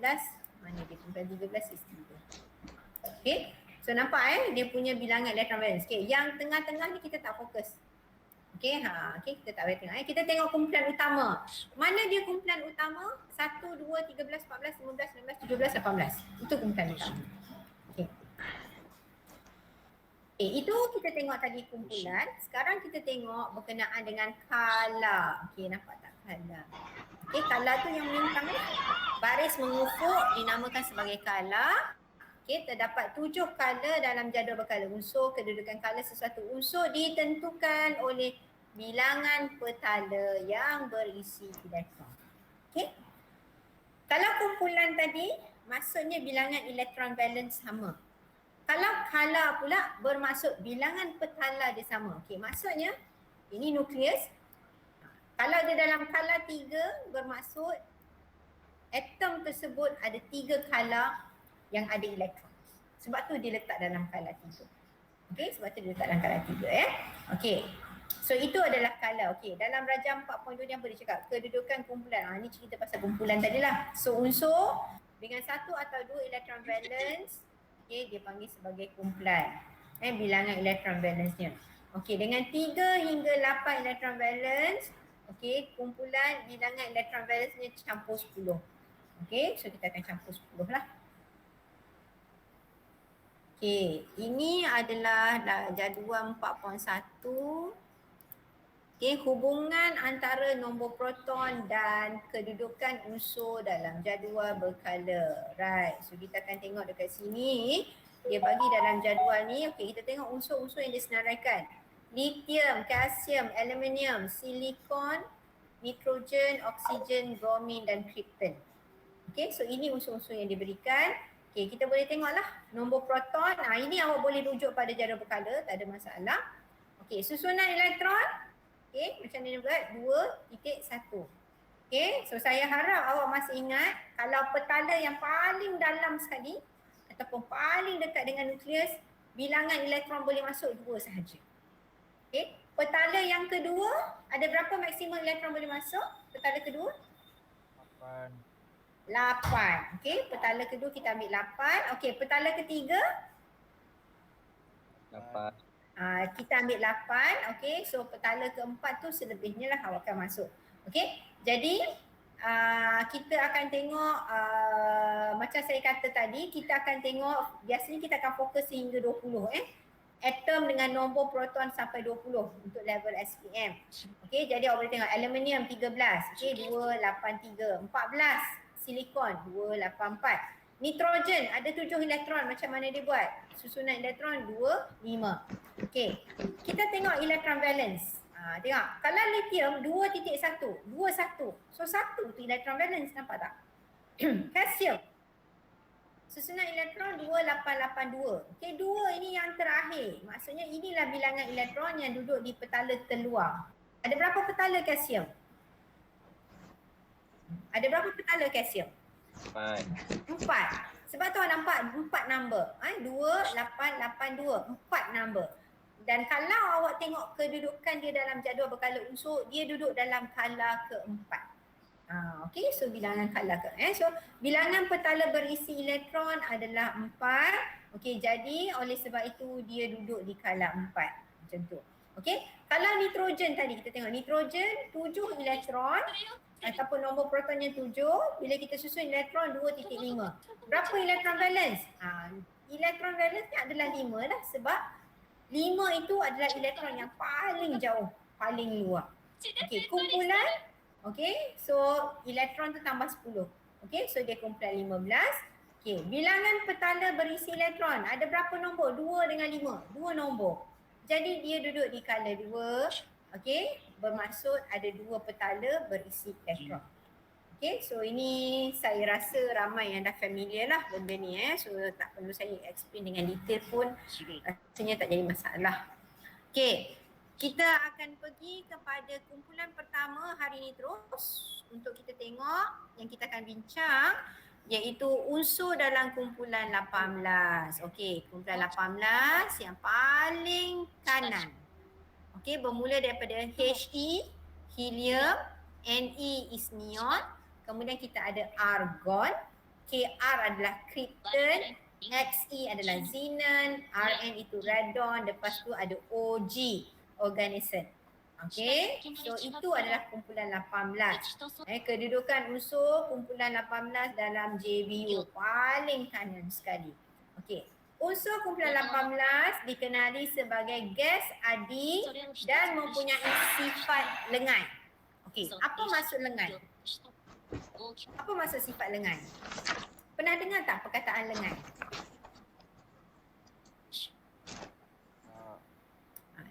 mana dia kumpulan 13 is 3. Okey, so nampak dia punya bilangan elektron valence. Okey, yang tengah-tengah ni kita tak fokus. Okey, kita tak boleh tengok. Kita tengok kumpulan utama. Mana dia kumpulan utama? 1, 2, 13, 14, 15, 16, 17, 18. Itu kumpulan utama. Okey. Itu kita tengok tadi kumpulan. Sekarang kita tengok berkenaan dengan kala. Okey, nampak tak kala? Okey, kala tu yang melintang ni. Baris mengufuk dinamakan sebagai kala. Okey, terdapat 7 kala dalam jadual berkala unsur. Kedudukan kala sesuatu unsur ditentukan oleh bilangan petala yang berisi elektron. Okey. Kalau kumpulan tadi, maksudnya bilangan elektron valence sama. Kalau kala pula bermaksud bilangan petala dia sama. Okey, maksudnya ini nukleus. Kalau dia dalam kala 3 bermaksud atom tersebut ada 3 kala yang ada elektron. Sebab tu dia letak dalam kala 3. Okey, sebab tu dia letak dalam kala 3 ya. Okey. So itu adalah kala. Okey, dalam rajam 4.2 yang boleh cakap kedudukan kumpulan. Ni cerita pasal kumpulan tadilah. So unsur dengan 1 atau 2 elektron valence, okey, dia panggil sebagai kumpulan. Bilangan elektron valence-nya. Okey, dengan 3 hingga 8 elektron valence, okey, kumpulan bilangan elektron valence-nya campur 10. Okey, so kita akan campur 10 lah. Okey, ini adalah jadual 4.1. Okey, hubungan antara nombor proton dan kedudukan unsur dalam jadual berkala. Right, so kita akan tengok dekat sini. Dia bagi dalam jadual ni, okey, kita tengok unsur-unsur yang disenaraikan. Lithium, kalsium, aluminium, silikon, nitrogen, oksigen, bromin dan krypton. Okey, so ini unsur-unsur yang diberikan. Okey, kita boleh tengoklah nombor proton. Ini awak boleh rujuk pada jadual berkala, tak ada masalah. Okey, susunan elektron. Okey, macam ni buat 2.1. Okey, so saya harap awak masih ingat kalau petala yang paling dalam sekali atau ataupun paling dekat dengan nukleus, bilangan elektron boleh masuk 2 sahaja. Okey, petala yang kedua, ada berapa maksimum elektron boleh masuk? Petala kedua? 8. 8. Okey, petala kedua kita ambil 8. Okey, petala ketiga? 8. Kita ambil 8. Okey, so petala keempat tu selebihnya lah awak akan masuk. Okey, jadi kita akan tengok macam saya kata tadi, kita akan tengok biasanya kita akan fokus sehingga 20 atom dengan nombor proton sampai 20 untuk level SPM. Okey, jadi awak boleh tengok aluminium 13, okey 283, 14 silikon 284. Nitrogen ada 7 elektron, macam mana dia buat? Susunan elektron 2, 5. Okey, kita tengok elektron valence. Tengok, kalau lithium 2.1, 21. So 1 tu elektron valence, nampak tak? Kalsium susunan elektron 2882. Okey, 2 ini yang terakhir. Maksudnya inilah bilangan elektron yang duduk di petala terluar. Ada berapa petala kalsium? Ada berapa petala kalsium? 4. Sebab tu awak nampak 4 number. 2882, 4 number. Dan kalau awak tengok kedudukan dia dalam jadual berkala unsur, dia duduk dalam kala keempat. Okey, so bilangan kala ke. So bilangan petala berisi elektron adalah 4. Okey, jadi oleh sebab itu dia duduk di kala 4. Macam tu. Okey, kalau nitrogen tadi kita tengok nitrogen 7 elektron ataupun nombor protonnya 7, bila kita susun elektron 2.5. Berapa elektron valence? Elektron valence ni adalah 5 lah, sebab 5 itu adalah elektron yang paling jauh, paling luar. Okey, kumpulan. Okey, so elektron tu tambah 10. Okey, so dia kumpulan 15. Okey, bilangan petala berisi elektron ada berapa nombor? 2 dengan 5. 2 nombor. Jadi dia duduk di kala 2. Okey, bermaksud ada 2 petala berisi elektron. Okey, so ini saya rasa ramai yang dah familiar lah benda ni so tak perlu saya explain dengan detail pun, rasanya tak jadi masalah. Okey, kita akan pergi kepada kumpulan pertama hari ini terus untuk kita tengok yang kita akan bincang, iaitu unsur dalam kumpulan 18. Okey, kumpulan 18 yang paling kanan. Okey, bermula daripada He, helium, Ne is neon, kemudian kita ada argon, Kr adalah krypton, Xe adalah xenon, Rn itu radon, lepas tu ada Og, organism. Okey, so itu adalah kumpulan 18. Kedudukan unsur kumpulan 18 dalam JBU paling kanan sekali. Okey, unsur kumpulan 18 dikenali sebagai gas adi dan mempunyai sifat lengan. Okey, apa maksud lengan? Apa maksud sifat lengan? Pernah dengar tak perkataan lengan?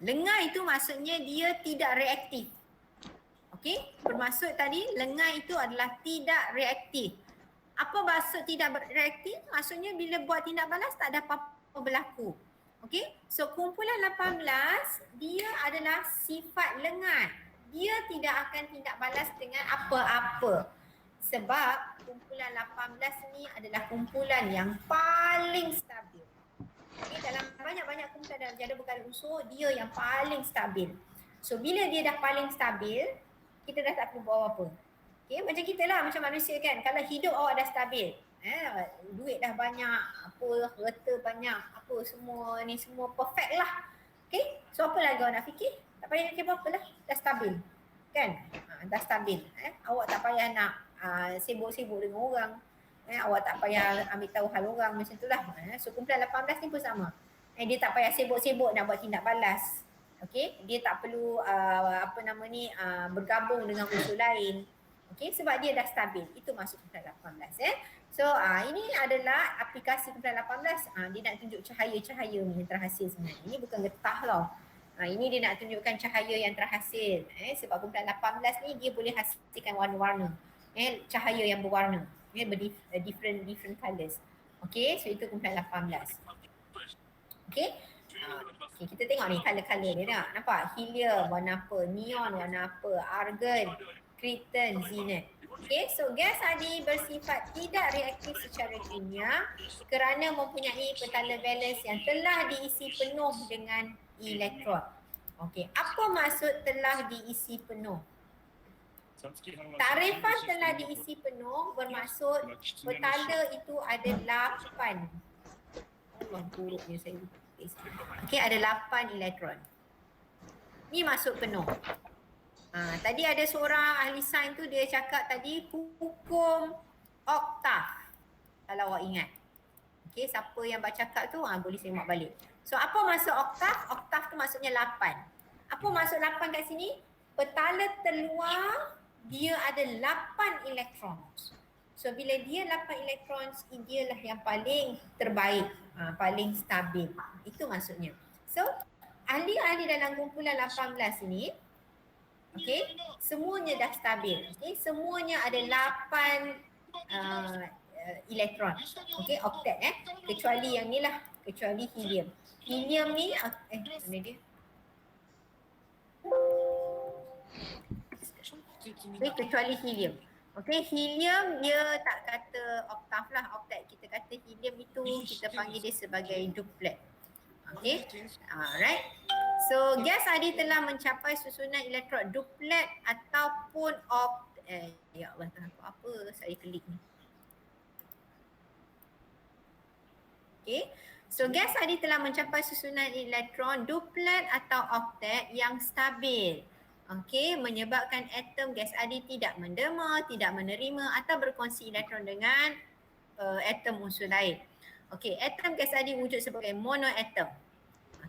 Lengan itu maksudnya dia tidak reaktif. Okey, bermaksud tadi lengan itu adalah tidak reaktif. Apa maksud tidak reaktif? Maksudnya bila buat tindak balas tak ada apa-apa berlaku. Okey, so kumpulan 18 dia adalah sifat lengan. Dia tidak akan tindak balas dengan apa-apa. Sebab kumpulan 18 ni adalah kumpulan yang paling stabil. Okay, dalam banyak-banyak kumpulan dalam jadual berkala unsur, dia yang paling stabil. So bila dia dah paling stabil, kita dah tak perlu buat apa. Okay, macam kita lah, macam manusia kan. Kalau hidup awak dah stabil, duit dah banyak, apa, harta banyak, apa semua ni semua perfect lah. Okay, so apa lagi awak nak fikir? Tak payah fikir apa-apa lah, dah stabil. Kan? Dah stabil. Awak tak payah nak sibuk-sibuk dengan orang. Awak tak payah ambil tahu hal orang, macam tu lah. So kumpulan 18 ni pun sama. Dia tak payah sibuk-sibuk nak buat tindak balas. Okay, dia tak perlu bergabung dengan unsur lain. Okay, sebab dia dah stabil. Itu masuk kumpulan 18. So ini adalah aplikasi kumpulan 18. Dia nak tunjuk cahaya-cahaya ni yang terhasil sebenarnya. Ini bukan getah tau. Ini dia nak tunjukkan cahaya yang terhasil. Sebab kumpulan 18 ni dia boleh hasilkan warna-warna. Cahaya yang berwarna. Different colours. Okay, so itu kumpulan 18. Okay. Okay, kita tengok ni color-color dia nampak? Helium warna apa, neon warna apa, argon, krypton, xenon. Okay, so gas adi bersifat tidak reaktif secara kimia kerana mempunyai petala valens yang telah diisi penuh dengan elektron. Okay, apa maksud telah diisi penuh? Tarifan telah diisi penuh bermaksud petala itu ada 8. Allah, buruknya saya tulis. Okay, ada 8 elektron. Ni masuk penuh. Tadi ada seorang ahli sains tu dia cakap tadi hukum oktav. Kalau awak ingat. Okay, siapa yang baca cakap tu boleh semak balik. So apa maksud oktav? Oktav tu maksudnya 8. Apa maksud 8 kat sini? Petala terluar dia ada 8 elektron. So bila dia 8 elektron, dialah yang paling terbaik, paling stabil. Itu maksudnya. So ahli-ahli dalam kumpulan 18 ini, okey, semuanya dah stabil. Okey, semuanya ada 8 elektron. Okey, oktet kecuali yang ni lah, kecuali helium. Helium ni mana dia? Okay, kecuali helium. Okey, helium dia tak kata oktav lah, oktet. Kita kata helium itu kita panggil dia sebagai duplet. Okey, alright. So gas adi telah mencapai susunan elektron duplet ataupun ya Allah, apa saya klik ni. Okey, so gas adi telah mencapai susunan elektron duplet atau oktet yang stabil. Okey, menyebabkan atom gas adi tidak mendema, tidak menerima atau berkongsi elektron dengan atom unsur lain. Okey, atom gas adi wujud sebagai monoatom.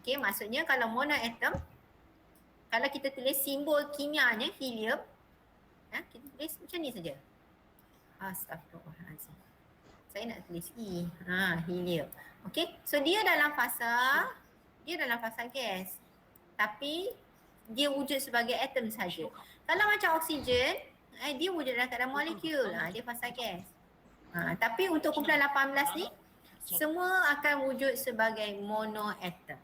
Okey, maksudnya kalau monoatom, kalau kita tulis simbol kimianya helium, kita tulis macam ni saja. Astagfirullahaladzim. Saya nak tulis E. Helium. Okey, so dia dalam fasa gas. Tapi dia wujud sebagai atom saja. Kalau macam oksigen, dia wujud dalam keadaan molekul. Dia fasa gas. Tapi untuk kumpulan 18 ni, semua akan wujud sebagai monoatom.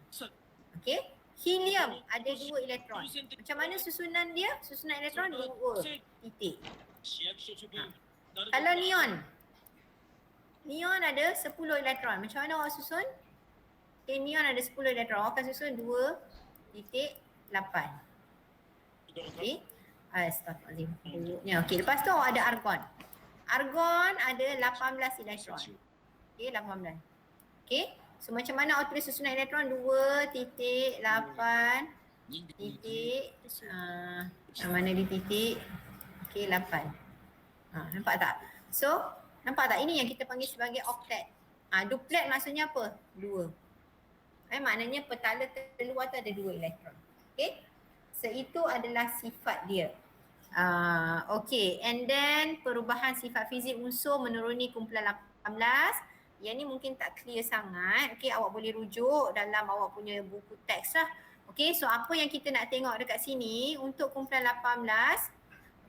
Okey, helium ada 2 elektron. Macam mana susunan dia? Susunan elektron 2 titik. Kalau neon ada 10 elektron. Macam mana awak susun? Okay, neon ada 10 elektron. Awak akan susun 2.8. Okey. Astagfirullahaladzim. Okey, lepas tu awak ada argon. Argon ada 18 elektron. Okey, 18. Okey. So macam mana awak tulis susunan elektron? 2.8 titik mana di titik? Okey, 8. Nampak tak? So, nampak tak? Ini yang kita panggil sebagai oktet. Duplet maksudnya apa? 2. Maknanya petala terluar tu ada 2 elektron. Okey. So itu adalah sifat dia. Okay, and then perubahan sifat fizik unsur menuruni kumpulan 18. Yang ni mungkin tak clear sangat. Okay, awak boleh rujuk dalam awak punya buku teks lah. Okay, so apa yang kita nak tengok dekat sini untuk kumpulan 18.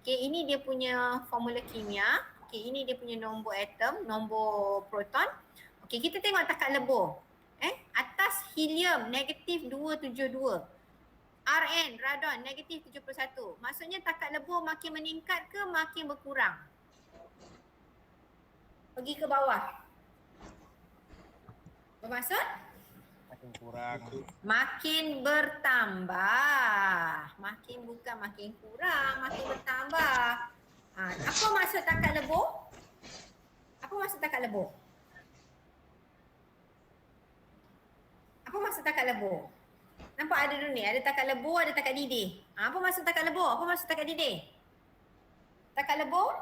Okay, ini dia punya formula kimia. Okay, ini dia punya nombor atom, nombor proton. Okay, kita tengok takat lebur. Atas helium negatif 272. Rn, radon, negatif 71. Maksudnya takat lebur makin meningkat ke makin berkurang? Pergi ke bawah. Bermaksud? Makin kurang. Makin bertambah. Bukan makin kurang, makin bertambah. Apa maksud takat lebur? Apa maksud takat lebur? Apa maksud takat lebur? Nampak ada dulu ni, ada takat lebur, ada takat didih. Apa maksud takat lebur? Apa maksud takat didih? Takat lebur?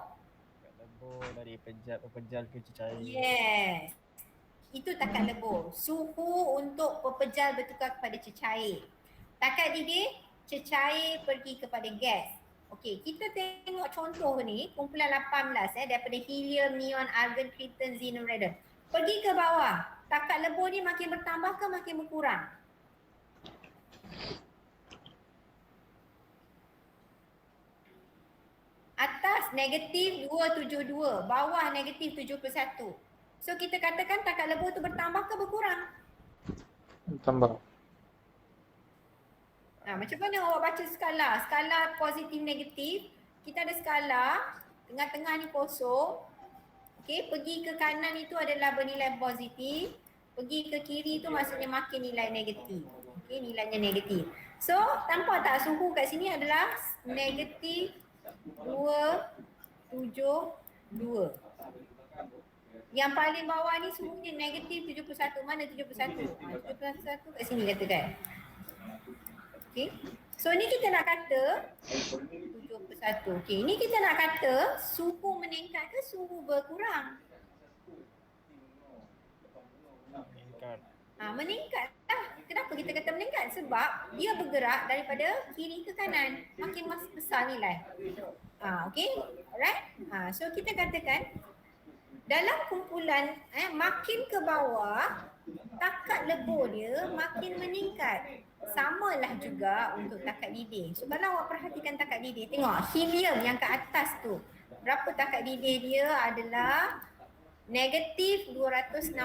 Takat lebur dari pepejal ke cecair. Yes. Itu takat lebur. Suhu untuk pepejal bertukar kepada cecair. Takat didih, cecair pergi kepada gas. Okey, kita tengok contoh ni, kumpulan 18 daripada helium, neon, argon, krypton, xenon, radon. Pergi ke bawah. Takat lebur ni makin bertambah ke makin berkurang? Atas negatif 272, bawah negatif 71. So kita katakan takat lebur tu bertambah ke berkurang? Tambah. Macam mana awak baca skala? Skala positif negatif, kita ada skala tengah-tengah ni kosong. Okey, pergi ke kanan itu adalah bernilai positif, pergi ke kiri tu maksudnya makin nilai negatif. Okey, nilainya negatif. So, nampak tak suhu kat sini adalah negatif 272. Yang paling bawah ni suhunya negatif 71. Mana 71? 71 kat sini katakan. Okey. So ni kita nak kata 71. Okey, ni kita nak kata suhu meningkat ke suhu berkurang? Meningkat. Meningkat lah. Kenapa kita kata meningkat? Sebab dia bergerak daripada kiri ke kanan. Makin besar nilai. Okey. Alright. So kita katakan dalam kumpulan makin ke bawah takat lebur dia makin meningkat. Samalah juga untuk takat didih. So kalau awak perhatikan takat didih, tengok helium yang ke atas tu. Berapa takat didih dia adalah negatif 268.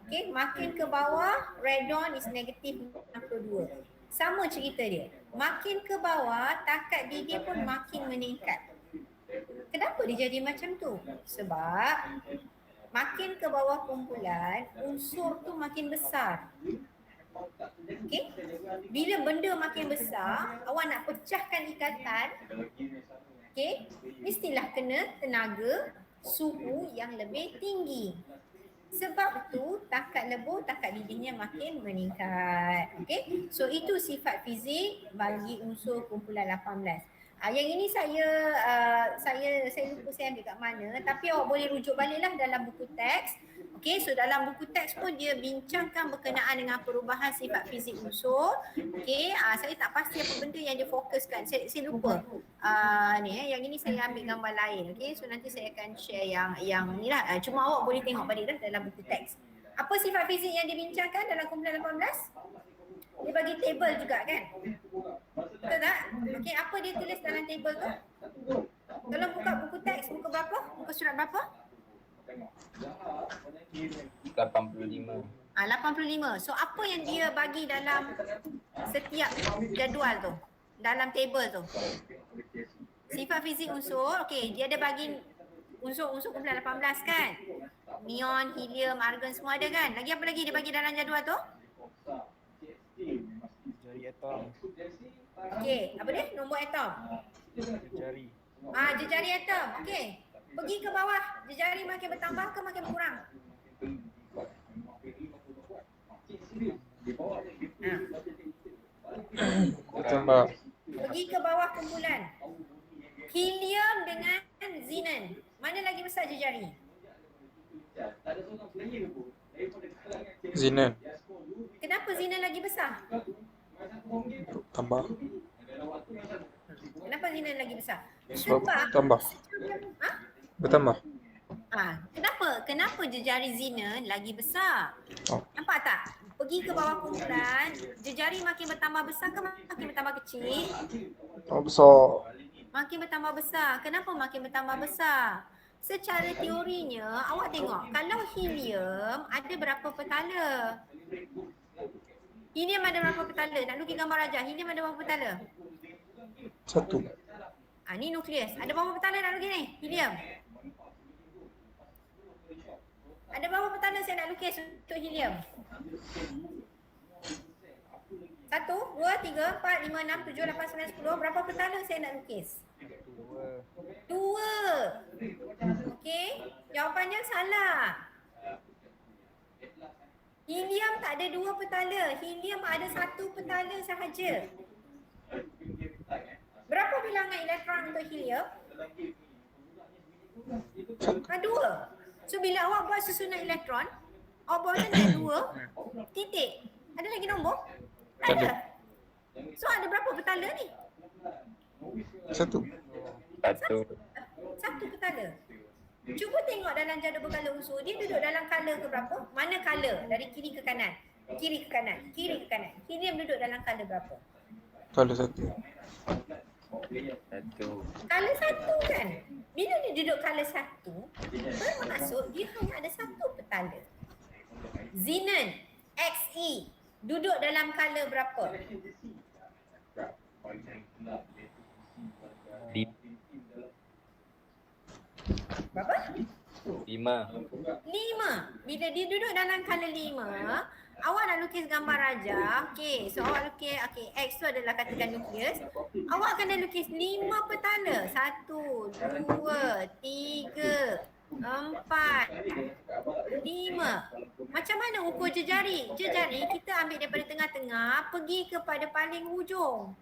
Okey, makin ke bawah radon is negatif 62. Sama cerita dia. Makin ke bawah takat didih pun makin meningkat. Kenapa dia jadi macam tu? Sebab makin ke bawah kumpulan, unsur tu makin besar. Okey? Bila benda makin besar, awak nak pecahkan ikatan, okey? Mestilah kena tenaga suhu yang lebih tinggi. Sebab tu takat lebur, takat didihnya makin meningkat. Okey? So itu sifat fizik bagi unsur kumpulan 18. Yang ini saya lupa saya ambil kat mana, tapi awak boleh rujuk baliklah dalam buku teks. Okey, so dalam buku teks pun dia bincangkan berkenaan dengan perubahan sifat fizik unsur. Okey, saya tak pasti apa benda yang dia fokuskan. Saya lupa. Yang ini saya ambil gambar lain. Okey, so nanti saya akan share yang ni lah. Cuma awak boleh tengok baliklah dalam buku teks. Apa sifat fizik yang dibincangkan dalam kumpulan 18? Dia bagi table juga kan? Betul tak? Okey, apa dia tulis dalam table tu? Tolong buka buku teks, muka berapa? Muka surat berapa? 85. 85. So apa yang dia bagi dalam setiap jadual tu? Dalam table tu? Sifat fizik unsur, okey, dia ada bagi unsur-unsur kumpulan 18 kan? Neon, helium, argon semua ada kan? Lagi apa lagi dia bagi dalam jadual tu? Jari atom. Okey, apa dia? Nombor atom. Jari. Jejari atom. Okey. Pergi ke bawah, jejari makin bertambah ke makin berkurang? Bertambah. Pergi ke bawah kumpulan. Helium dengan xenon. Mana lagi besar jejari? Xenon. Kenapa xenon lagi besar? Tambah. Kenapa xenon lagi besar? Sebab tambah. Bertambah. Kenapa jejari xenon lagi besar? Oh. Nampak tak? Pergi ke bawah kumpulan, jejari makin bertambah besar ke makin bertambah kecil? Oh, besar. Makin bertambah besar. Kenapa makin bertambah besar? Secara teorinya, awak tengok, kalau helium ada berapa petala? Helium ada berapa petala? Nak lukis gambar aja. Helium ada berapa petala? 1. Ni nukleus. Ada berapa petala nak lukis ni? Helium. Ada berapa petala saya nak lukis untuk helium? 1, 2, 3, 4, 5, 6, 7, 8, 9, 10. Berapa petala saya nak lukis? 2. Okey. Jawapannya salah. Helium tak ada 2 petala. Helium ada 1 petala sahaja. Berapa bilangan elektron untuk helium? 2. So bila awak buat susunan elektron, awak buat macam mana? 2 titik. Ada lagi nombor? Tak ada. So ada berapa petala ni? 1. 1 petala. Cuba tengok dalam jadual berkala unsur, dia duduk dalam kala ke berapa? Mana kala? Dari kiri ke kanan. Kiri ke kanan. Kiri ke kanan. Helium duduk dalam kala berapa? Kalau 1. Kala 1 kan? Bila dia duduk kala 1, bermaksud dia hanya ada 1 petala. Xenon, Xe, duduk dalam kala berapa? Berapa? 5. 5. Bila dia duduk dalam color 5, awak nak lukis gambar raja. Okey, so awak lukis, okey, X tu adalah katakan nukleus. Awak kena lukis 5 petala. 1, 2, 3, 4, 5. Macam mana ukur jejari? Jejari kita ambil daripada tengah-tengah pergi kepada paling hujung.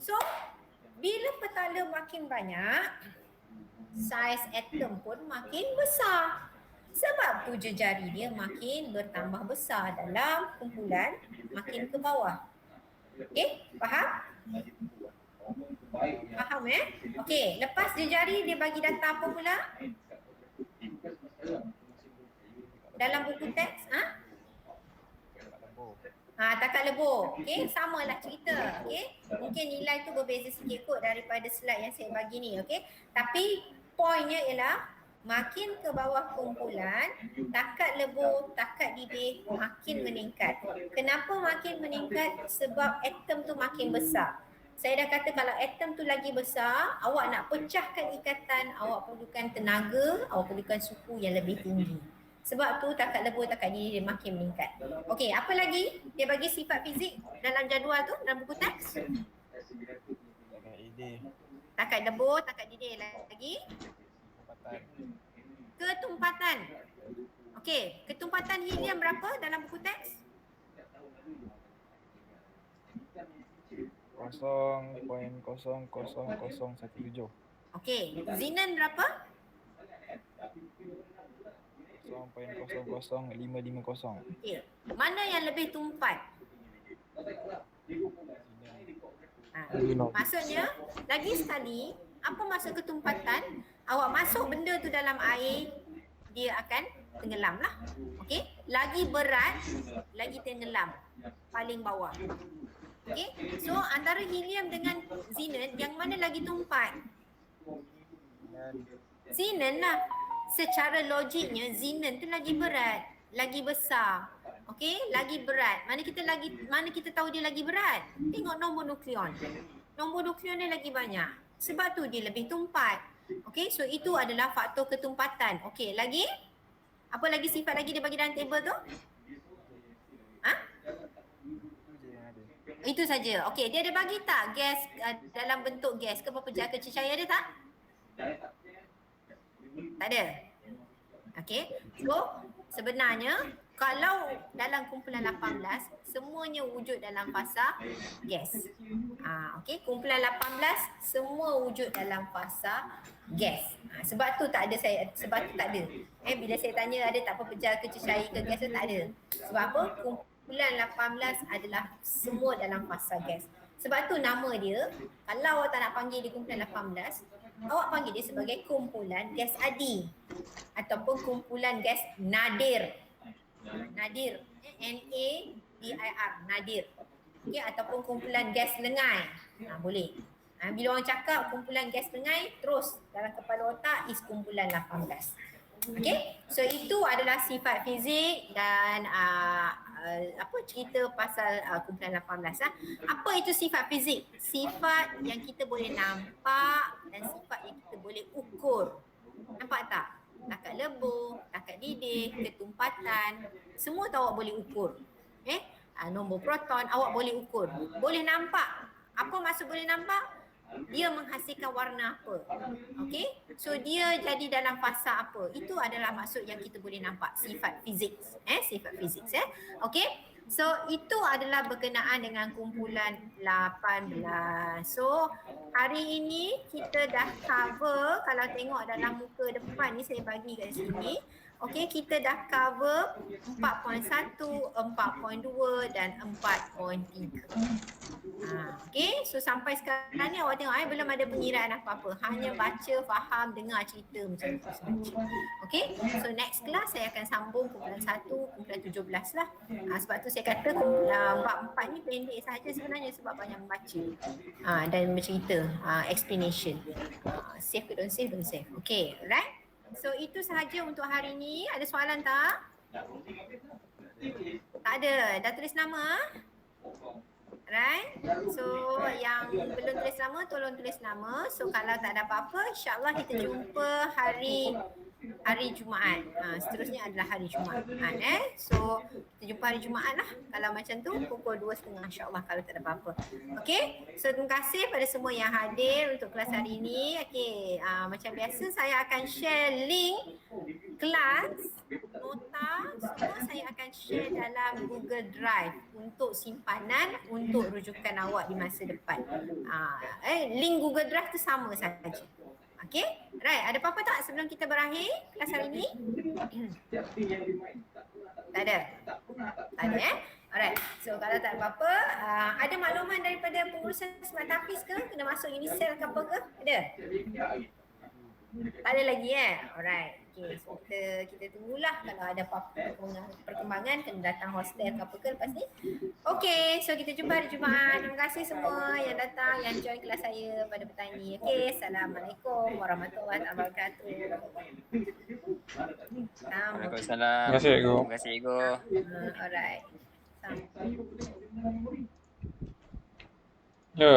So, bila petala makin banyak, saiz atom pun makin besar. Sebab tu jejari dia makin bertambah besar dalam kumpulan makin ke bawah. Okey, faham? Faham Okey, lepas jejari dia bagi data apa pula? Dalam buku teks, takat lebur. Okey, samalah cerita. Okey, mungkin nilai tu berbeza sikit kot daripada slide yang saya bagi ni. Okey, tapi poinnya ialah makin ke bawah kumpulan, takat lebur, takat didih makin meningkat. Kenapa makin meningkat? Sebab atom tu makin besar. Saya dah kata kalau atom tu lagi besar, awak nak pecahkan ikatan, awak perlukan tenaga, awak perlukan suhu yang lebih tinggi. Sebab tu takat lebur, takat didih dia makin meningkat. Okey, apa lagi? Dia bagi sifat fizik dalam jadual tu, dalam buku teks. Takat didih. Takat lebur, takat didih lagi. Tempatan. Ketumpatan. Okey, ketumpatan helium berapa dalam buku teks? 0.00017. Okey, xenon berapa? 0.00550. Okey, mana yang lebih tumpat? Maksudnya, lagi sekali, apa maksud ketumpatan? Awak masuk benda tu dalam air, dia akan tenggelam lah. Okey, lagi berat, lagi tenggelam. Paling bawah. Okey, so antara helium dengan xenon, yang mana lagi tumpat? Xenon lah. Secara logiknya, xenon tu lagi berat, lagi besar. Okey, lagi berat. Mana kita tahu dia lagi berat? Tengok nombor nukleon. Nombor nukleon dia lagi banyak. Sebab tu dia lebih tumpat. Okey, so itu adalah faktor ketumpatan. Okey, lagi? Apa lagi sifat lagi dia bagi dalam table tu? Itu saja. Okey, dia ada bagi tak gas dalam bentuk gas ke pepejal kecil cahaya ada tak? Tak ada. Okey. So, sebenarnya kalau dalam kumpulan 18 semuanya wujud dalam fasa gas. Okey, kumpulan 18 semua wujud dalam fasa gas. Sebab tu tak ada sebab tu tak ada. Bila saya tanya ada tak pepejal kecil cahaya ke gas tu tak ada. Sebab apa? Kumpulan 18 adalah semua dalam fasa gas. Sebab tu nama dia, kalau awak tak nak panggil dia kumpulan 18, awak panggil dia sebagai kumpulan gas adi ataupun kumpulan gas nadir. Nadir, N-A-D-I-R, nadir. Okay, ataupun kumpulan gas lengai. Boleh. Bila orang cakap kumpulan gas lengai, terus dalam kepala otak is kumpulan 18. Okay, so itu adalah sifat fizik dan cerita pasal kumpulan 18 lah. Apa itu sifat fizik? Sifat yang kita boleh nampak dan sifat yang kita boleh ukur. Nampak tak? Takat lebur, takat didih, ketumpatan, semua tu awak boleh ukur. Nombor proton awak boleh ukur. Boleh nampak. Apa maksud boleh nampak? Dia menghasilkan warna apa. Okey? So dia jadi dalam fasa apa. Itu adalah maksud yang kita boleh nampak. Sifat fizik. Sifat fizik. Okey? So itu adalah berkenaan dengan kumpulan 18. So hari ini kita dah cover, kalau tengok dalam muka depan ni saya bagi kat sini. Okey, kita dah cover 4.1, 4.2 dan 4.3. Okey, so sampai sekarang ni awak tengok belum ada pengiraan apa-apa. Hanya baca, faham, dengar cerita macam tu saja. Okey, so next class saya akan sambung kumpulan 1, kumpulan 17 lah. Sebab tu saya kata kumpulan 4 ni pendek saja sebenarnya sebab banyak membaca dan bercerita, explanation. Save ke don't save, don't save. Okey, right? So itu sahaja untuk hari ni. Ada soalan tak? Tak ada. Dah tulis nama? Right? So yang belum tulis nama tolong tulis nama. So kalau tak ada apa-apa, insya-Allah kita jumpa hari Jumaat. Seterusnya adalah hari Jumaat. So kita jumpa hari Jumaat lah. Kalau macam tu pukul 2.30 insya-Allah kalau tak ada apa-apa. Okay. So terima kasih pada semua yang hadir untuk kelas hari ini. Okay. Macam biasa saya akan share link kelas, nota semua saya akan share dalam Google Drive untuk simpanan untuk rujukan awak di masa depan. Link Google Drive tu sama saja. Okay, right. Ada apa-apa tak sebelum kita berakhir kelas hari ini? Tak ada? Tak ada Alright. So kalau tak ada apa-apa, ada makluman daripada pengurusan Smart Hafiz ke? Kena masuk Unicell ke apa ke? Ada? Tak ada lagi Alright. Okay, so kita tunggulah kalau ada apa-apa perkembangan kena datang hostel ke apa ke lepas ni. Okay, so kita jumpa hari Jumaat. Terima kasih semua yang datang, yang join kelas saya pada petang ni. Okay, Assalamualaikum warahmatullahi wabarakatuh. Waalaikumsalam. Terima kasih, Cikgu. Terima kasih, Cikgu. Alright. Ya.